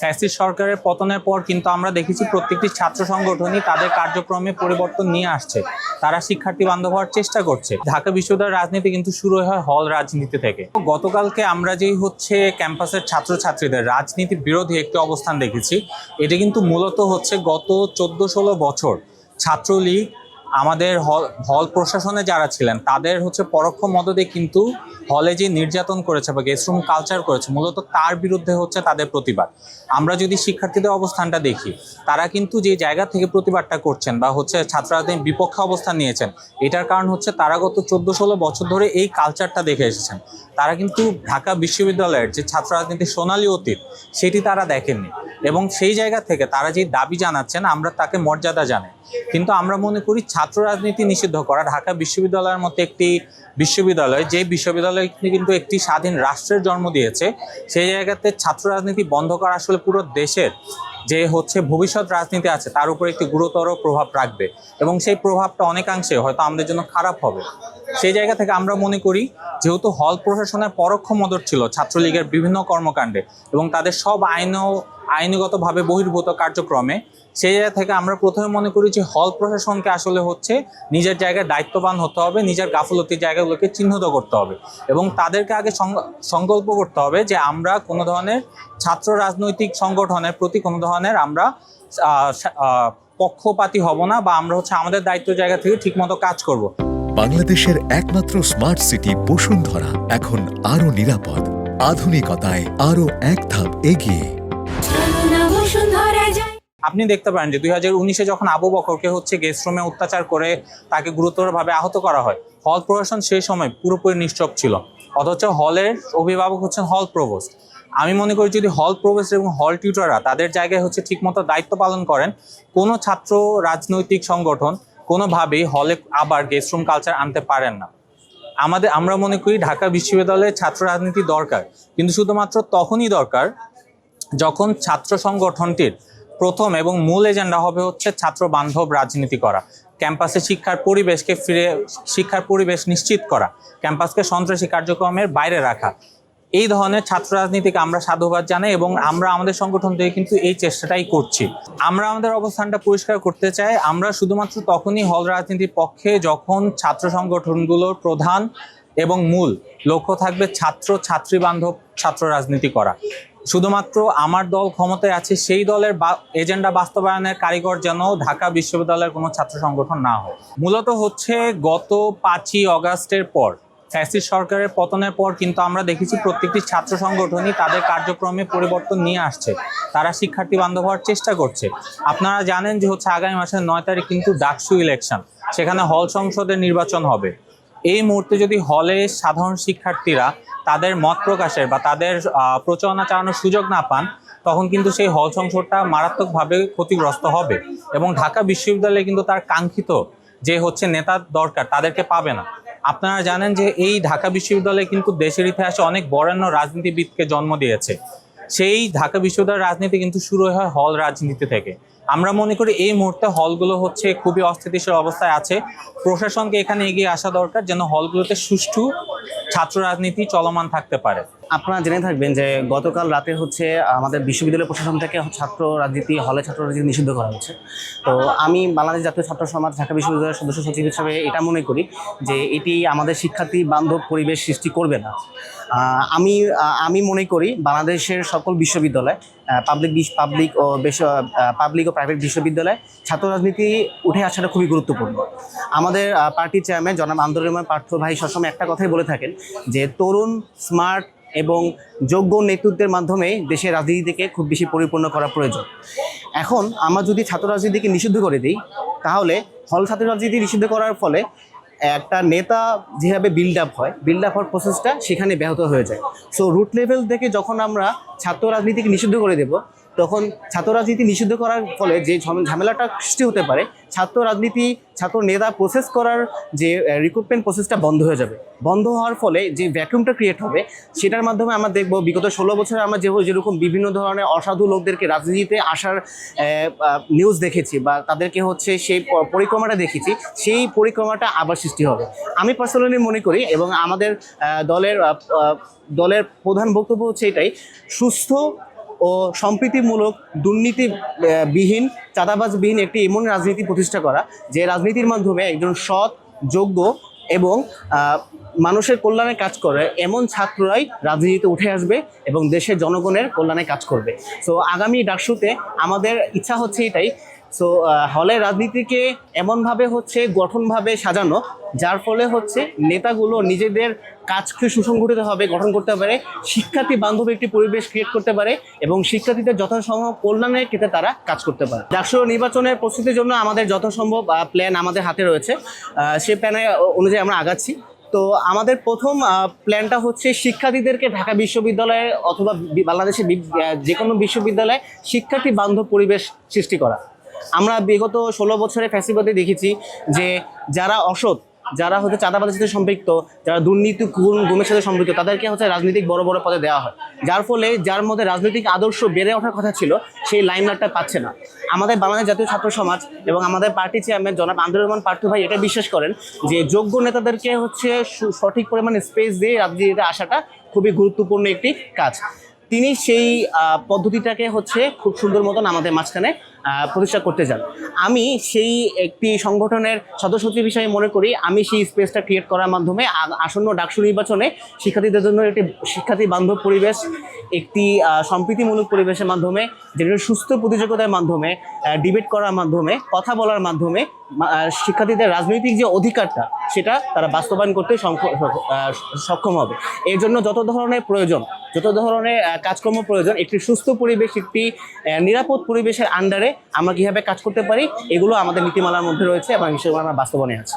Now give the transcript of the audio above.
Fascist সরকারের পতনের পর কিন্তু আমরা দেখেছি প্রত্যেকটি ছাত্র সংগঠনই তাদের কার্যক্রমে পরিবর্তন নিয়ে আসছে। তারা শিক্ষার্থী বান্ধব হওয়ার চেষ্টা করছে। ঢাকা বিশ্ববিদ্যালয়ের রাজনীতি কিন্তু শুরু হয় হল রাজনীতি থেকে। গতকালকে আমরা যেই ক্যাম্পাসের ছাত্রছাত্রীদের রাজনীতি বিরোধী একটি অবস্থান দেখেছি। এটা কিন্তু মূলত গত 14-16 বছর ছাত্রলীগ আমাদের হল প্রশাসনে যারা ছিলেন তাদের পরোক্ষ মদদে কিন্তু হলে যে নির্যাতন করেছে বা গেস্ট রুম কালচার করেছে, মূলত তার বিরুদ্ধে তাদের প্রতিবাদ। আমরা যদি শিক্ষার্থীদের অবস্থানটা দেখি, তারা কিন্তু যে জায়গা থেকে প্রতিবাদটা করছেন বা ছাত্র রাজনীতির বিপক্ষে অবস্থান নিয়েছেন, এটার কারণ তারা গত 14-16 বছর ধরে এই কালচারটা দেখে এসেছেন। তারা কিন্তু ঢাকা বিশ্ববিদ্যালয়ের যে ছাত্র রাজনীতির সোনালী অতীত সেটি তারা দেখেননি, এবং সেই জায়গা থেকে তারা যে দাবি জানাচ্ছেন আমরা তাকে মর্যাদা জানাই। কিন্তু আমরা মনে করি ছাত্র রাজনীতি নিষিদ্ধ করা ঢাকা বিশ্ববিদ্যালয়ের মতো একটি বিশ্ববিদ্যালয়, যে বিশ্ববিদ্যালয় কিন্তু একটি স্বাধীন রাষ্ট্রের জন্ম দিয়েছে, সেই জায়গাতে ছাত্র রাজনীতি বন্ধ করা আসলে পুরো দেশের যে ভবিষ্যৎ রাজনীতি আছে তার উপর একটি গুরুতর প্রভাব রাখবে, এবং সেই প্রভাবটা অনেকাংশে হয়তো আমাদের জন্য খারাপ হবে। সেই জায়গা থেকে আমরা মনে করি, যেহেতু হল প্রশাসনের পরোক্ষ মদত ছিল ছাত্রলীগের বিভিন্ন কর্মকাণ্ডে এবং তাদের সব আইনগতভাবে বহির্ভূত কার্যক্রমে, সেই জায়গা থেকে আমরা প্রথমে মনে করি যে হল প্রশাসনকে আসলে নিজের জায়গায় দায়িত্ববান হতে হবে, নিজের গাফলতির জায়গাগুলোকে চিহ্নিত করতে হবে, এবং তাদেরকে আগে সংকল্প করতে হবে যে আমরা কোনো ধরনের ছাত্র রাজনৈতিক সংগঠনের প্রতি কোনো ধরনের আমরা পক্ষপাতী হব না, বা আমরা আমাদের দায়িত্ব জায়গা থেকে ঠিকমতো কাজ করব। বাংলাদেশের একমাত্র স্মার্ট সিটি বসুন্ধরা এখন আরো নিরাপদ, আধুনিকতায় আরো এক ধাপ এগিয়ে। আপনি দেখতে পারেন যে 2019-এ যখন আবু বকরকে গেস্ট রুমে অত্যাচার করে তাকে গুরুতরভাবে আহত করা হয়, হল প্রশাসন সেই সময় পুরোপুরি নিশ্চুপ ছিল, অথচ হলের অভিভাবক হল প্রভোস্ট। আমি মনে করি যদি হল প্রভোস্ট এবং হল টিউটররা তাদের জায়গায় ঠিকমতো দায়িত্ব পালন করেন, কোনো ছাত্র রাজনৈতিক সংগঠন কোনোভাবেই হলে আবার গেস্ট রুম কালচার আনতে পারেন না। আমরা মনে করি ঢাকা বিশ্ববিদ্যালয়ে ছাত্র রাজনীতি দরকার, কিন্তু শুধুমাত্র তখনই দরকার যখন ছাত্র সংগঠনটির প্রথম এবং মূল এজেন্ডা হবে ছাত্র বান্ধব রাজনীতি করা, ক্যাম্পাসে শিক্ষার পরিবেশ নিশ্চিত করা, ক্যাম্পাসকে সন্ত্রাসী কার্যক্রমের বাইরে রাখা। এই ধরনের ছাত্র রাজনীতিকে আমরা সাধুবাদ জানাই, এবং আমরা আমাদের সংগঠন থেকে কিন্তু এই চেষ্টাটাই করছি। আমরা আমাদের অবস্থানটা পরিষ্কার করতে চাই, আমরা শুধুমাত্র তখনই হল রাজনীতির পক্ষে যখন ছাত্র সংগঠনগুলোর প্রধান এবং মূল লক্ষ্য থাকবে ছাত্রী বান্ধব ছাত্র রাজনীতি করা। শুধুমাত্র আমার দল ক্ষমতায় আছে সেই দলের এজেন্ডা বাস্তবায়নের কারিগর যেন ঢাকা বিশ্ববিদ্যালয়ের কোনো ছাত্র সংগঠন না হয়। মূলত গত 5ই অগাস্টের পর ফ্যাসিস্ট সরকারের পতনের পর কিন্তু আমরা দেখেছি প্রত্যেকটি ছাত্র সংগঠনই তাদের কার্যক্রমে পরিবর্তন নিয়ে আসছে। তারা শিক্ষার্থী বান্ধব হওয়ার চেষ্টা করছে। আপনারা জানেন যে আগামী মাসের 9 তারিখ কিন্তু ডাকসু ইলেকশন, সেখানে হল সংসদের নির্বাচন হবে। এই মুহূর্তে যদি হলে সাধারণ শিক্ষার্থীরা তাদের মত প্রকাশের বা তাদের প্রচারণা চালানোর সুযোগ না পান, তখন কিন্তু সেই হল সংসদটা মারাত্মকভাবে ক্ষতিগ্রস্ত হবে, এবং ঢাকা বিশ্ববিদ্যালয়ে কিন্তু তার কাঙ্ক্ষিত যে নেতা দরকার তাদেরকে পাবে না। আপনারা জানেন যে এই ঢাকা বিশ্ববিদ্যালয় কিন্তু দেশের ইতিহাসে অনেক বরেণ্য রাজনীতিবিদকে জন্ম দিয়েছে। সেই ঢাকা বিশ্ববিদ্যালয়ের রাজনীতি কিন্তু শুরু হয় হল রাজনীতি থেকে। আমরা মনে করি এই মুহূর্তে হলগুলো খুবই অস্থিতিশীল অবস্থায় আছে। প্রশাসনকে এখানে এগিয়ে আসা দরকার, যেন হলগুলোতে সুষ্ঠু ছাত্র রাজনীতি চলমান থাকতে পারে। আপনারা জেনে থাকবেন যে গতকাল রাতে আমাদের বিশ্ববিদ্যালয় প্রশাসন থেকে ছাত্র রাজনীতি নিষিদ্ধ করা হয়েছে। তো আমি বাংলাদেশ জাতীয় ছাত্র সমাজ ঢাকা বিশ্ববিদ্যালয়ের সদস্য সচিব হিসেবে এটা মনে করি যে এটি আমাদের শিক্ষার্থী বান্ধব পরিবেশ সৃষ্টি করবে না। আমি মনে করি বাংলাদেশের সকল বিশ্ববিদ্যালয়, পাবলিক ও প্রাইভেট বিশ্ববিদ্যালয় ছাত্র রাজনীতি উঠে আসাটা খুবই গুরুত্বপূর্ণ। আমাদের পার্টির চেয়ারম্যান জনাব আন্দুর রহমান পার্থ ভাই সবসময় একটা কথাই বলে থাকেন যে তরুণ, স্মার্ট এবং যোগ্য নেতৃত্বের মাধ্যমে দেশের রাজনীতিকে খুব বেশি পরিপূর্ণ করা প্রয়োজন। এখন আমরা যদি ছাত্র রাজনীতিকে নিষিদ্ধ করে দিই, তাহলে হল ছাত্র রাজনীতি নিষিদ্ধ করার ফলে একটা নেতা যেভাবে বিল্ড আপ হওয়ার প্রসেসটা সেখানে ব্যাহত হয়ে যায়। সো রুট লেভেল থেকে যখন আমরা ছাত্র রাজনীতিকে নিষিদ্ধ করে দেব, তখন ছাত্র রাজনীতি নিষিদ্ধ করার ফলে যে ঝামেলাটা সৃষ্টি হতে পারে, ছাত্র নেতা প্রসেস করার যে রিক্রুটমেন্ট প্রসেসটা বন্ধ হয়ে যাবে। বন্ধ হওয়ার ফলে যে ভ্যাকুয়ামটা ক্রিয়েট হবে, সেটার মাধ্যমে আমরা দেখব বিগত 16 বছরে আমরা যেরকম বিভিন্ন ধরনের অসাধু লোকদেরকে রাজনীতিতে আসার নিউজ দেখেছি বা তাদেরকে সেই পরিক্রমাটা দেখেছি, সেই পরিক্রমাটা আবার সৃষ্টি হবে। আমি পার্সোনালি মনে করি, এবং আমাদের দলের প্রধান বক্তব্য এটাই, সুস্থ ও সম্প্রীতিমূলক দুর্নীতিবিহীন চাঁদাবাজবিহীন একটি এমন রাজনীতি প্রতিষ্ঠা করা যে রাজনীতির মাধ্যমে একজন সৎ, যোগ্য এবং মানুষের কল্যাণে কাজ করে এমন ছাত্ররাই রাজনীতিতে উঠে আসবে এবং দেশের জনগণের কল্যাণে কাজ করবে। সো আগামী ডাকসুতে আমাদের ইচ্ছা হচ্ছে এটাই। সো হলের রাজনীতিকে এমনভাবে গঠনভাবে সাজানো, যার ফলে নেতাগুলো নিজেদের কাজকে সুসংগঠিতভাবে গঠন করতে পারে, শিক্ষার্থী বান্ধব একটি পরিবেশ ক্রিয়েট করতে পারে এবং শিক্ষার্থীদের যথাসম্ভব কল্যাণের ক্ষেত্রে তারা কাজ করতে পারে। ডাকসু নির্বাচনের প্রস্তুতির জন্য আমাদের যথাসম্ভব প্ল্যান আমাদের হাতে রয়েছে, সেই প্ল্যানে অনুযায়ী আমরা আগাচ্ছি। তো আমাদের প্রথম প্ল্যানটা শিক্ষার্থীদেরকে ঢাকা বিশ্ববিদ্যালয়ে অথবা বাংলাদেশের যে কোনো বিশ্ববিদ্যালয়ে শিক্ষার্থী বান্ধব পরিবেশ সৃষ্টি করা। আমরা বিগত 16 বছরে ফ্যাসিবাদে দেখেছি যে যারা অসৎ, যারা চাঁদাবাজের সাথে সম্পৃক্ত, যারা দুর্নীতি গুমের সাথে সম্পৃক্ত, তাদেরকে রাজনৈতিক বড় বড় পদে দেওয়া হয়, যার ফলে যার মধ্যে রাজনৈতিক আদর্শ বেড়ে ওঠার কথা ছিল সেই লাইমলাইটটা পাচ্ছে না। আমাদের বাংলাদেশ জাতীয় ছাত্র সমাজ এবং আমাদের পার্টি চেয়ারম্যান জনাব আন্দুর রহমান পার্থ ভাই এটা বিশ্বাস করেন যে যোগ্য নেতাদেরকে সঠিক পরিমাণে স্পেস দিয়ে রাজনীতিতে আসাটা খুবই গুরুত্বপূর্ণ একটি কাজ। তিনি সেই পদ্ধতিটাকে খুব সুন্দর মতন আমাদের মাঝখানে প্রতিষ্ঠা করতে চান। আমি সেই একটি সংগঠনের সদস্য হিসেবে মনে করি আমি সেই স্পেসটা ক্রিয়েট করার মাধ্যমে আসন্ন ডাকসু নির্বাচনে শিক্ষার্থীদের জন্য একটি শিক্ষার্থী বান্ধব পরিবেশ, একটি সম্প্রীতিমূলক পরিবেশের মাধ্যমে, যেটা সুস্থ প্রতিযোগিতার মাধ্যমে, ডিবেট করার মাধ্যমে, কথা বলার মাধ্যমে শিক্ষার্থীদের রাজনৈতিক যে অধিকারটা সেটা তারা বাস্তবায়ন করতে সক্ষম হবে। এর জন্য যত ধরনের প্রয়োজন, যত ধরনের কাজকর্ম প্রয়োজন, একটি সুস্থ পরিবেশ, একটি নিরাপদ পরিবেশের আন্ডারে আমরা কীভাবে কাজ করতে পারি, এগুলো আমাদের নীতিমালার মধ্যে রয়েছে এবং হিসেবে আমরা বাস্তবায়নে আছে।